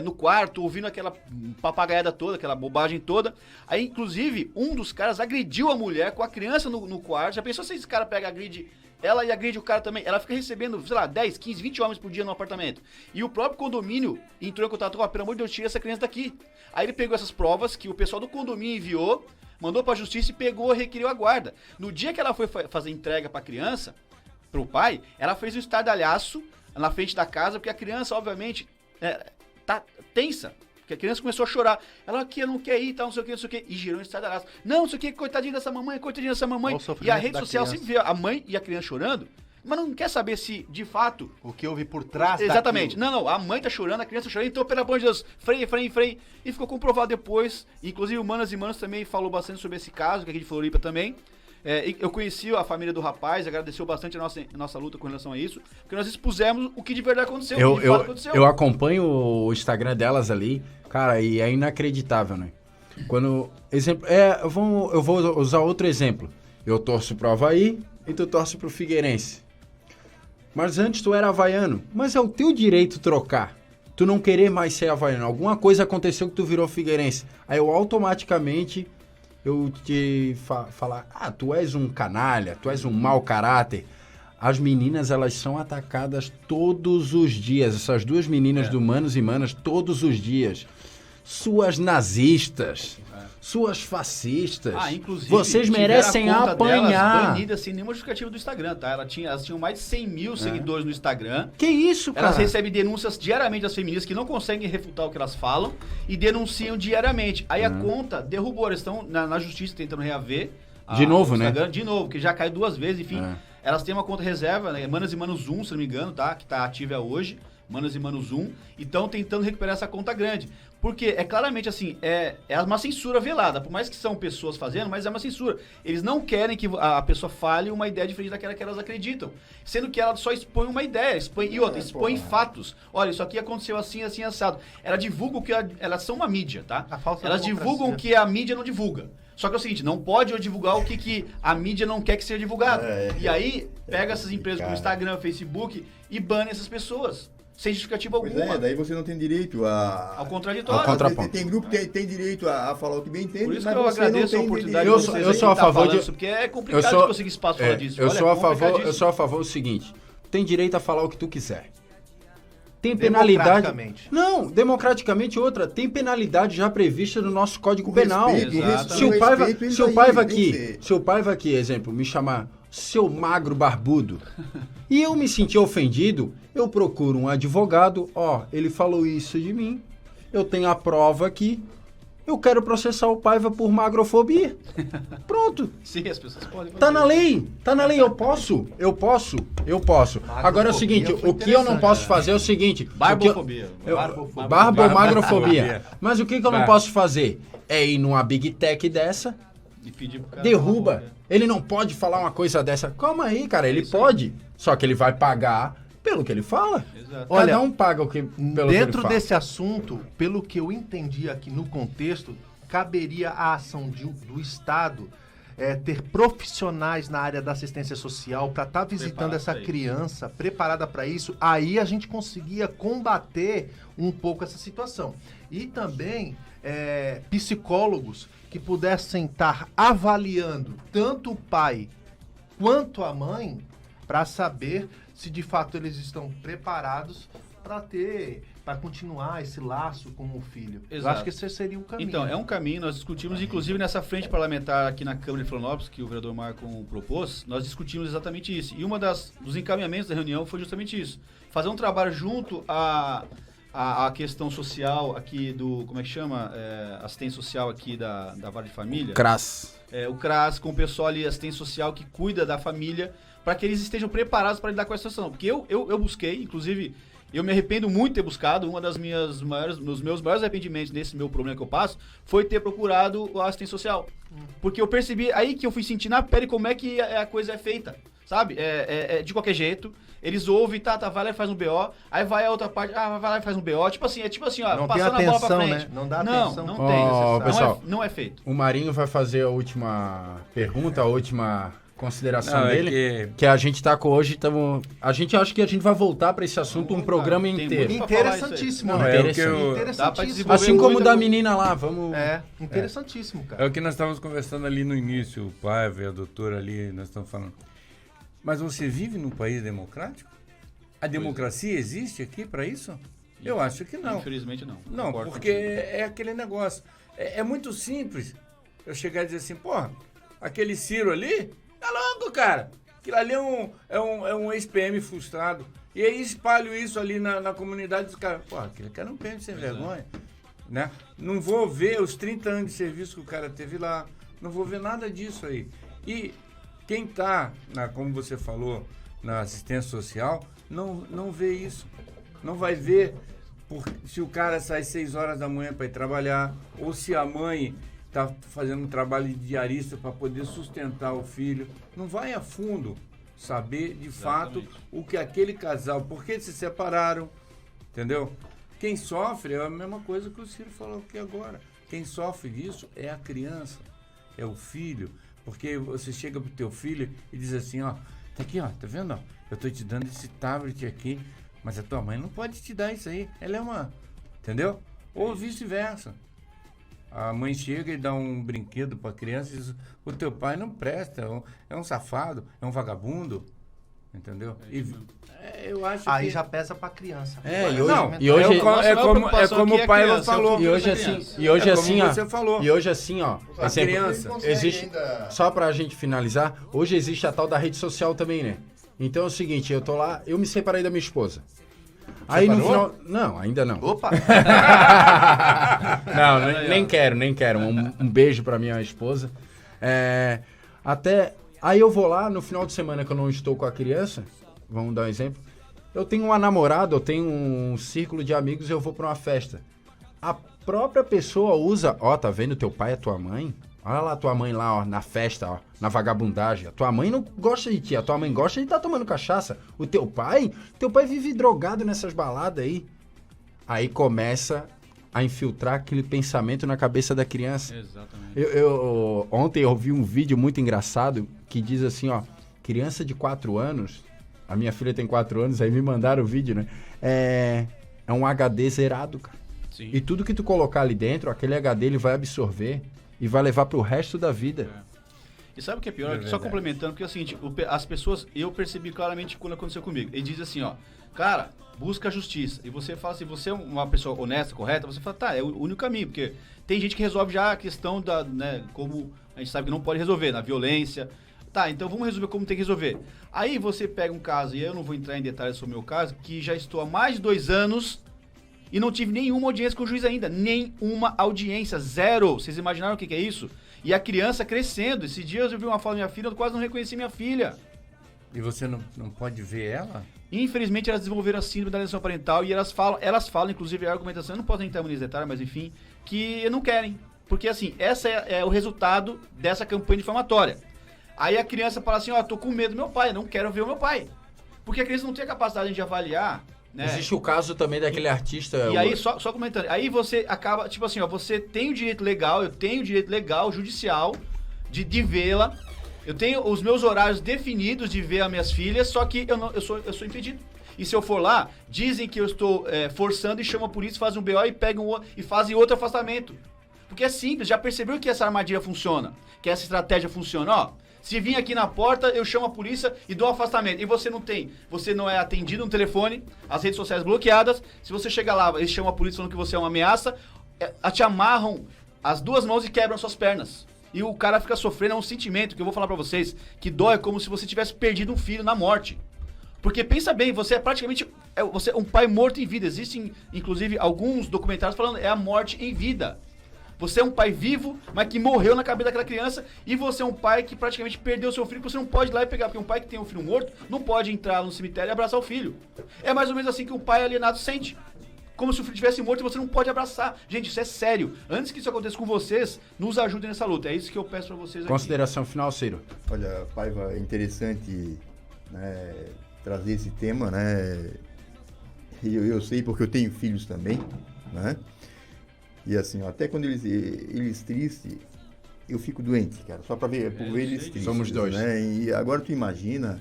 no quarto, ouvindo aquela papagaiada toda, aquela bobagem toda. Aí, inclusive, um dos caras agrediu a mulher com a criança no quarto. Já pensou se esse cara pega, agride ela e agride o cara também? Ela fica recebendo, sei lá, 10, 15, 20 homens por dia no apartamento. E o próprio condomínio entrou em contato com, pelo amor de Deus, tira essa criança daqui. Aí ele pegou essas provas que o pessoal do condomínio enviou, mandou pra justiça e pegou e requeriu a guarda. No dia que ela foi fazer entrega pra criança, pro pai, ela fez um estardalhaço na frente da casa, porque a criança, obviamente, tá tensa. Porque a criança começou a chorar. Ela aqui, não quer ir, tal, não sei o que, não sei o que. E girou em estardalhaço. Não, não sei o que, coitadinha dessa mamãe, coitadinha dessa mamãe. E a rede social sempre vê a mãe e a criança chorando, mas não quer saber se, de fato... O que houve por trás Exatamente. daquilo. Não, a mãe tá chorando, a criança tá chorando, então, pelo amor de Deus, freia. E ficou comprovado depois. Inclusive, o Manas e Manos também falou bastante sobre esse caso, que é aqui de Floripa também. Eu conheci a família do rapaz, agradeceu bastante a nossa luta com relação a isso, porque nós expusemos o que de verdade aconteceu. Eu acompanho o Instagram delas ali, cara, e é inacreditável, né? Quando, exemplo, eu vou usar outro exemplo. Eu torço pro Avaí e tu torce pro Figueirense. Mas antes tu era havaiano, mas é o teu direito trocar. Tu não querer mais ser havaiano. Alguma coisa aconteceu que tu virou figueirense. Aí eu automaticamente... eu te falar, tu és um canalha, tu és um mau caráter. As meninas, elas são atacadas todos os dias. Essas duas meninas do Manos e Manas, todos os dias. Suas nazistas, suas fascistas. Inclusive, vocês merecem a conta apanhar. delas banida sem nenhuma justificativa do Instagram, tá? Elas tinham mais de 100 mil seguidores no Instagram. Que isso, cara? Elas recebem denúncias diariamente das feministas que não conseguem refutar o que elas falam e denunciam diariamente. Aí a conta derrubou, eles estão na justiça tentando reaver. De novo, né? De novo, que já caiu 2 vezes, enfim. Elas têm uma conta reserva, né? Manas e Manos 1, se não me engano, tá? Que tá ativa hoje. Manas e Manos 1. E estão tentando recuperar essa conta grande. Porque é claramente assim, é uma censura velada. Por mais que são pessoas fazendo, mas é uma censura. Eles não querem que a pessoa fale uma ideia diferente daquela que elas acreditam. Sendo que ela só expõe uma ideia, expõe fatos. Olha, isso aqui aconteceu assim, assim, assado. Ela divulga o que... Elas são uma mídia, tá? Elas divulgam o que a mídia não divulga. Só que é o seguinte, não pode eu divulgar o que a mídia não quer que seja divulgado. E aí, pega essas empresas como Instagram, Facebook e bane essas pessoas. Sem justificativa alguma. Daí você não tem direito ao contraditório. Ao contraponto. Tem grupo que tem direito a falar o que bem entende, Por isso mas que eu você agradeço não a tem oportunidade direito. de vocês eu sou a favor de... isso, porque é complicado de conseguir espaço para falar disso. Eu sou a favor do seguinte, tem direito a falar o que tu quiser. Tem penalidade... Democraticamente. Não, democraticamente outra. Tem penalidade já prevista no nosso Código O Penal. respeito, Se o Paiva tem que aqui, exemplo, me chamar seu magro barbudo, e eu me sentir ofendido, eu procuro um advogado, ele falou isso de mim, eu tenho a prova aqui, eu quero processar o Paiva por magrofobia. Pronto. Sim, as pessoas podem fazer. Tá na lei, eu posso. Agora é o seguinte, o que eu não posso fazer é o seguinte... Barbofobia. Barbomagropobia. Mas o que eu não posso fazer? É ir numa Big Tech dessa, E pedir pro cara derruba. Ele não pode falar uma coisa dessa. Calma aí, cara, ele pode. Só que ele vai pagar pelo que ele fala. Exato. Olha, Cada um paga o que pelo que ele Dentro fala. desse assunto, pelo que eu entendi aqui no contexto, caberia a ação do Estado ter profissionais na área da assistência social para estar visitando Preparado essa pra isso. criança, preparada para isso. Aí a gente conseguia combater um pouco essa situação. E também psicólogos que pudessem estar avaliando tanto o pai quanto a mãe para saber se de fato eles estão preparados para continuar esse laço com o filho. Eu Exato. acho que esse seria o caminho. Então, é um caminho, nós discutimos, inclusive nessa frente parlamentar aqui na Câmara de Florianópolis, que o vereador Marcon propôs, nós discutimos exatamente isso. E uma dos encaminhamentos da reunião foi justamente isso. Fazer um trabalho junto a questão social aqui do, como é que chama? Assistência social aqui da Vara de Família. CRAS. O CRAS, com o pessoal ali, assistência social que cuida da família, para que eles estejam preparados para lidar com essa situação. Porque eu busquei, inclusive, eu me arrependo muito de ter buscado. Dos meus maiores arrependimentos nesse meu problema que eu passo foi ter procurado a assistência social. Porque eu percebi aí que eu fui sentir na pele como é que a coisa é feita, sabe? De qualquer jeito. Eles ouvem, vai lá e faz um BO, aí vai a outra parte, vai lá e faz um BO. Tipo assim, ó, Não passando tem a bola pra atenção, frente. né? Não dá Não, atenção. não tem. Ó, pessoal, não é feito. O Marinho vai fazer a última pergunta, a última consideração Não, é dele, que a gente tá com hoje, a gente acha que a gente vai voltar para esse assunto um programa tem inteiro. muito Interessantíssimo, Não, né? é o que eu- Dá pra Interessantíssimo. desenvolver Assim como muito, o da eu- menina lá, vamos... Interessantíssimo, cara. É o que nós estávamos conversando ali no início, o Paiva e a doutora ali, nós estamos falando. Mas você vive num país democrático? A democracia existe aqui para isso? Eu acho que não. Infelizmente não. Não, Concordo porque contigo. é aquele negócio. É muito simples eu chegar e dizer assim, porra, aquele Ciro ali, tá louco, cara. Aquilo ali é um ex-PM frustrado. E aí espalho isso ali na comunidade dos caras. Porra, aquele cara é um PM sem vergonha. Né? Não vou ver os 30 anos de serviço que o cara teve lá. Não vou ver nada disso aí. E quem está, como você falou, na assistência social, não vê isso. Não vai ver se o cara sai 6 horas da manhã para ir trabalhar, ou se a mãe está fazendo um trabalho de diarista para poder sustentar o filho. Não vai a fundo saber, de fato, o que aquele casal, por que se separaram, entendeu? Quem sofre é a mesma coisa que o Ciro falou aqui agora. Quem sofre disso é a criança, é o filho. Porque você chega pro teu filho e diz assim, ó, tá aqui, ó, tá vendo? Ó, eu tô te dando esse tablet aqui, mas a tua mãe não pode te dar isso aí. Ela é uma... Entendeu? Ou vice-versa. A mãe chega e dá um brinquedo pra criança e diz, o teu pai não presta, é um safado, é um vagabundo. Entendeu? Eu acho Aí que... já pesa pra criança. E hoje é como o pai falou. E hoje assim, ó. Você falou. E hoje assim, ó. A criança. Existe, só pra gente finalizar, hoje existe a tal da rede social também, né? Então é o seguinte, eu tô lá, eu me separei da minha esposa. Aí no final... Não, ainda não. Opa! Não, nem quero. Um beijo pra minha esposa. Aí eu vou lá, no final de semana que eu não estou com a criança, vamos dar um exemplo, eu tenho uma namorada, eu tenho um círculo de amigos e eu vou pra uma festa. A própria pessoa usa, tá vendo teu pai e tua mãe? Olha lá tua mãe lá, ó, na festa, ó, na vagabundagem. A tua mãe não gosta de ti, a tua mãe gosta de estar tomando cachaça. O teu pai vive drogado nessas baladas aí. Aí começa a infiltrar aquele pensamento na cabeça da criança. Exatamente. Ontem eu vi um vídeo muito engraçado que diz assim, ó, criança de 4 anos, a minha filha tem 4 anos, aí me mandaram o vídeo, né? É um HD zerado, cara. Sim. E tudo que tu colocar ali dentro, aquele HD ele vai absorver e vai levar pro resto da vida. E sabe o que é pior? Só complementando, porque é o seguinte, as pessoas, eu percebi claramente quando aconteceu comigo. Ele diz assim, ó, cara, busca a justiça. E você fala assim, você é uma pessoa honesta, correta, você fala, é o único caminho, porque tem gente que resolve já a questão da, né, como a gente sabe que não pode resolver, na violência. Tá, então vamos resolver como tem que resolver. Aí você pega um caso, e eu não vou entrar em detalhes sobre o meu caso, que já estou há mais de 2 anos e não tive nenhuma audiência com o juiz ainda. Nenhuma audiência, 0. Vocês imaginaram o que é isso? E a criança crescendo. Esses dias eu vi uma fala da minha filha, eu quase não reconheci minha filha. E você não pode ver ela? Infelizmente elas desenvolveram a síndrome da alienação parental e elas falam, inclusive a argumentação, eu não posso entrar nesse detalhe, mas enfim, que não querem. Porque assim, essa é o resultado dessa campanha difamatória. Aí a criança fala assim, tô com medo do meu pai, eu não quero ver o meu pai. Porque a criança não tem a capacidade de avaliar, né? Existe o caso também daquele artista... E aí, só comentando, aí você acaba, tipo assim, você tem o direito legal, eu tenho o direito legal, judicial, de vê-la. Eu tenho os meus horários definidos de ver as minhas filhas, só que eu sou impedido. E se eu for lá, dizem que eu estou forçando e chamam a polícia, fazem um BO e fazem outro afastamento. Porque é simples, já percebeu que essa armadilha funciona? Que essa estratégia funciona? Se vir aqui na porta, eu chamo a polícia e dou afastamento. E você não é atendido no telefone, as redes sociais bloqueadas. Se você chegar lá, eles chamam a polícia falando que você é uma ameaça, te amarram as 2 mãos e quebram suas pernas. E o cara fica sofrendo, é um sentimento que eu vou falar pra vocês, que dói como se você tivesse perdido um filho na morte. Porque pensa bem, você é praticamente você é um pai morto em vida. Existem, inclusive, alguns documentários falando é a morte em vida. Você é um pai vivo, mas que morreu na cabeça daquela criança, e você é um pai que praticamente perdeu seu filho, que você não pode ir lá e pegar, porque um pai que tem um filho morto não pode entrar no cemitério e abraçar o filho. É mais ou menos assim que um pai alienado sente. Como se o filho estivesse morto e você não pode abraçar. Gente, isso é sério. Antes que isso aconteça com vocês, nos ajudem nessa luta. É isso que eu peço pra vocês aqui. Consideração final, Ciro. Olha, Paiva, é interessante, né, trazer esse tema, né? Eu sei porque eu tenho filhos também, né? E assim, ó, até quando eles tristes, eu fico doente, cara, só pra ver, por ver eles tristes. Somos dois. Né? E agora tu imagina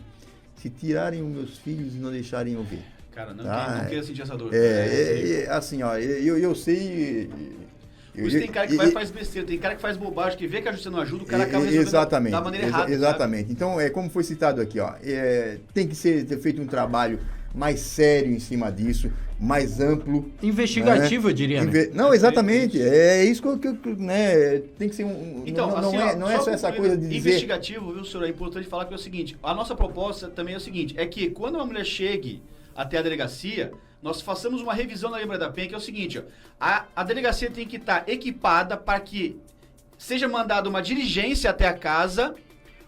se tirarem os meus filhos e não deixarem eu ver. Cara, não, Tá? não queira sentir essa dor. Assim, ó, eu sei... Por isso tem cara que vai e faz besteira, tem cara que faz bobagem, que vê que a justiça não ajuda, o cara acaba resolvendo da maneira errada. Exatamente. Sabe? Então, como foi citado aqui, ó, tem que ser feito um trabalho mais sério em cima disso, mais amplo. Investigativo, né? eu diria, né? Não, exatamente. É isso que né, tem que ser Então, não é só essa coisa de dizer... Investigativo, viu, senhor? É importante falar que é o seguinte, a nossa proposta também é o seguinte, é que quando uma mulher chegue até a delegacia, nós façamos uma revisão na Lei Maria da Penha, que é o seguinte, ó, a delegacia tem que estar equipada para que seja mandada uma diligência até a casa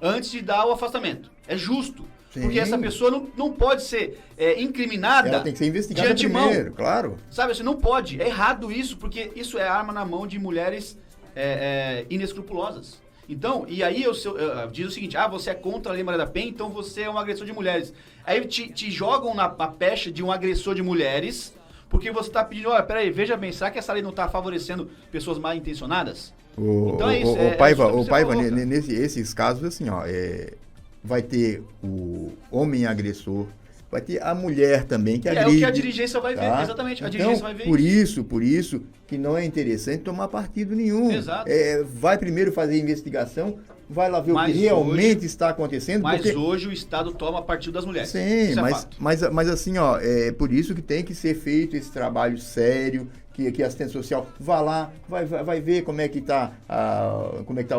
antes de dar o afastamento. É justo. Sim. Porque essa pessoa não pode ser incriminada. Ela tem que ser investigada de antemão. primeiro, claro. Sabe, você não pode. É errado isso, porque isso é arma na mão de mulheres inescrupulosas. Então, e aí diz o seguinte, você é contra a Lei Maria da Penha, então você é um agressor de mulheres. Aí te jogam na pecha de um agressor de mulheres, porque você está pedindo, olha, peraí, veja bem, será que essa lei não está favorecendo pessoas mal intencionadas? Então é isso. O Paiva, nesses casos, assim, ó, vai ter o homem agressor, vai ter a mulher também que agride. É o que a diligência vai ver, exatamente, a diligência vai ver por isso que não é interessante tomar partido nenhum. Exato. Vai primeiro fazer a investigação, vai lá ver o que Mas realmente está acontecendo. Mas porque... hoje o Estado toma partido das mulheres. Sim, mas assim, ó, é por isso que tem que ser feito esse trabalho sério, que a assistente social vá lá, vai ver como é que está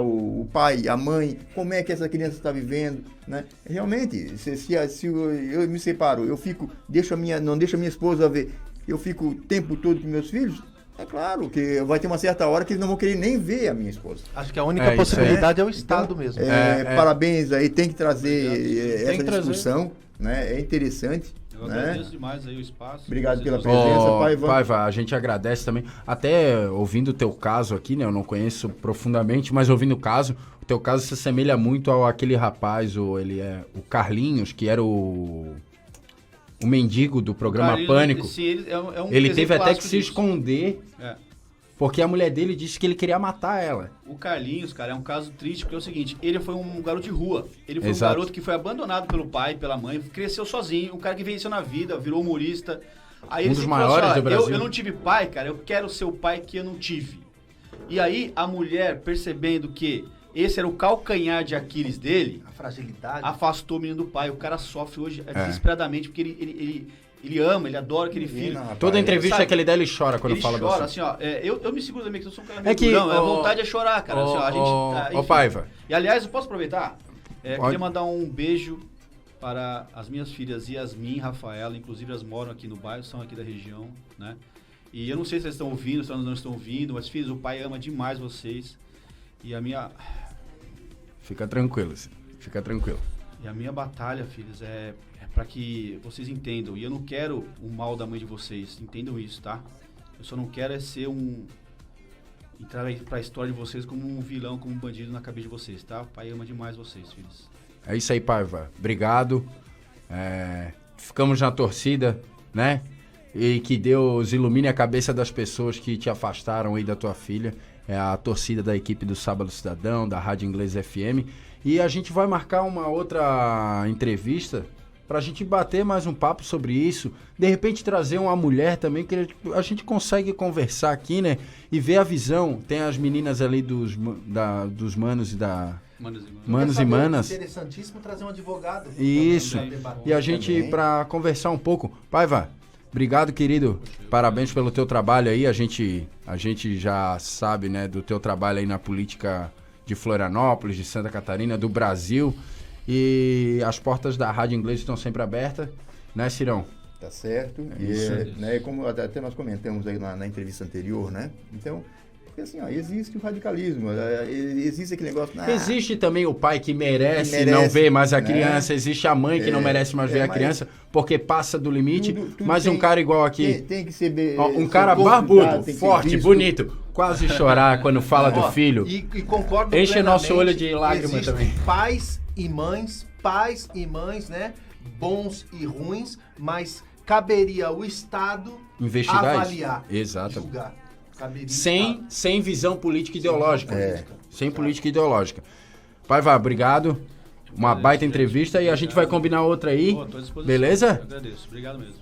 o pai, a mãe, como é que essa criança está vivendo, né? Realmente, se eu me separo, não deixo a minha esposa ver, eu fico o tempo todo com meus filhos, é claro que vai ter uma certa hora que eles não vão querer nem ver a minha esposa. Acho que a única possibilidade é o Estado mesmo. Parabéns aí, tem que trazer essa discussão, né? É interessante. Eu agradeço demais aí o espaço. Obrigado pela presença, Paiva. Paiva, a gente agradece também. Até ouvindo o teu caso aqui, né? Eu não conheço profundamente, mas ouvindo o caso, o teu caso se assemelha muito aquele rapaz, ele é o Carlinhos, que era o mendigo do programa Pânico. Sim, ele teve até que se esconder, porque a mulher dele disse que ele queria matar ela. O Carlinhos, cara, é um caso triste, porque é o seguinte, ele foi um garoto de rua. Ele foi Exato. Um garoto que foi abandonado pelo pai, pela mãe, cresceu sozinho, um cara que venceu na vida, virou humorista. Aí ele dos falou maiores assim, do Brasil. Eu não tive pai, cara, eu quero ser o pai que eu não tive. E aí a mulher, percebendo que esse era o calcanhar de Aquiles dele, A fragilidade. afastou o menino do pai. O cara sofre hoje desesperadamente, porque ele ama, ele adora aquele filho. Toda entrevista que ele dá, ele chora quando Ele fala chora, assim. assim, ó. Eu me seguro também, que eu sou um cara meio É que, durão, a vontade é chorar, cara. Assim, ó, a gente, enfim. Paiva. E aliás, eu posso aproveitar? Pode. Queria mandar um beijo para as minhas filhas Yasmin e Rafaela, inclusive elas moram aqui no bairro, são aqui da região, né? E eu não sei se eles estão ouvindo, se elas não estão ouvindo, mas filhos, o pai ama demais vocês. E a minha... Fica tranquilo, fica tranquilo. E a minha batalha, filhos, é para que vocês entendam. E eu não quero o mal da mãe de vocês, entendam isso, tá? Eu só não quero entrar pra história de vocês como um vilão, como um bandido na cabeça de vocês, tá? O pai ama demais vocês, filhos. É isso aí, Paiva. Obrigado. Ficamos na torcida, né? E que Deus ilumine a cabeça das pessoas que te afastaram aí da tua filha. É a torcida da equipe do Sábado Cidadão, da Rádio Inglês FM. E a gente vai marcar uma outra entrevista pra gente bater mais um papo sobre isso. De repente trazer uma mulher também, que a gente consegue conversar aqui, né? E ver a visão. Tem as meninas ali dos manos e da... Manos e manas. Interessantíssimo trazer um advogado. Isso. E a gente, pra conversar um pouco. Paiva, obrigado, querido. Parabéns pelo teu trabalho aí. A gente já sabe, né, do teu trabalho aí na política de Florianópolis, de Santa Catarina, do Brasil. E as portas da Rádio Inglês estão sempre abertas, né, Cirão? Tá certo. Isso. Né, como até nós comentamos aí na entrevista anterior, né? Então, Porque assim, ó, existe o radicalismo, existe aquele negócio... Existe também o pai que merece, Que merece, não ver mais a né? criança, existe a mãe que não merece mais ver a mas criança, porque passa do limite, tudo mas um tem- cara igual aqui, Tem que ser... ó, um ser cara convidado, barbudo, tem que ser forte, visto. bonito, quase chorar quando fala do Ó, filho. E concordo Enche plenamente, nosso olho de lágrima existem também. pais e mães, né? Bons e ruins, mas caberia ao Estado Investigar isso. avaliar, Exatamente. julgar. Caberia ao Sem, Estado. sem visão política e ideológica. É. Sem política ideológica. Paiva, obrigado. Uma baita entrevista e a gente vai combinar outra aí. Pô, tô à disposição. Beleza? Eu agradeço. Obrigado mesmo.